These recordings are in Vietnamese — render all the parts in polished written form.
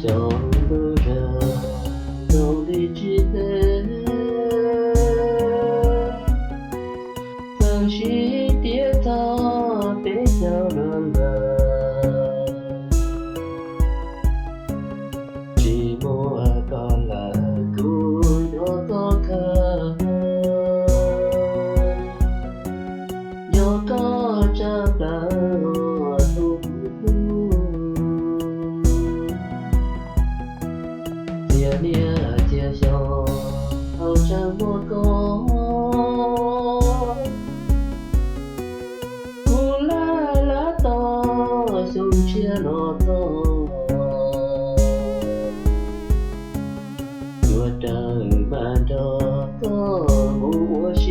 trong bờ rờ đâu đi chi tế thằng chỉ tiếc tha bé nhau đơn lờ chỉ mua còn là cúi đó có khờ do có chấp là nia chia cho hầu chẳng một con cu lá to sung chia nó to chúa trời ban cho có muaj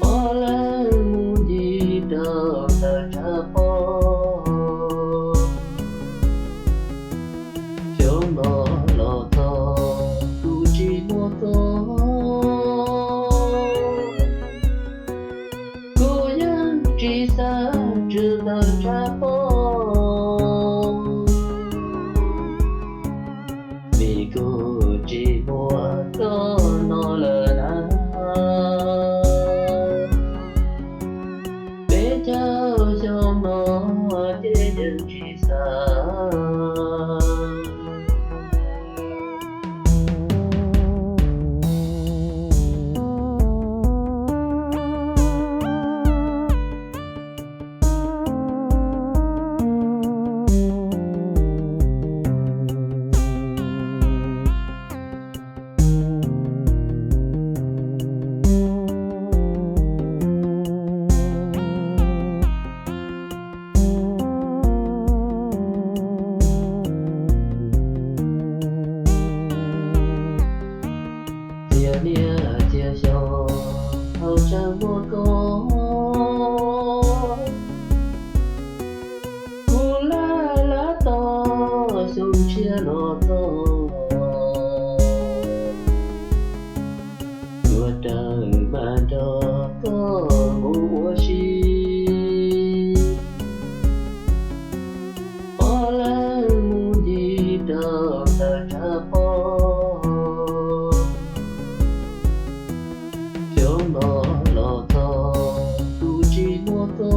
o lawm muốn gì đâu ta cha po nó lo to tu chi mua to cô nhân chỉ xa chưa ta cha po vì cô chỉ mua có nó lờ na bé cháu trong nó thế nhân chỉ xa nia chia cho hầu chẳng một con cu lá to sung chia nó to chúa trời ban cho có muaj o lawm muốn gì đâu ta cha po nó lo to tu chi mua to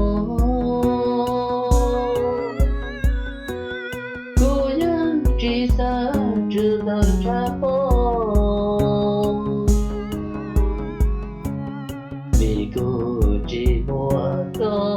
cô nhân chỉ xa chưa ta cha po vì cô chỉ mua có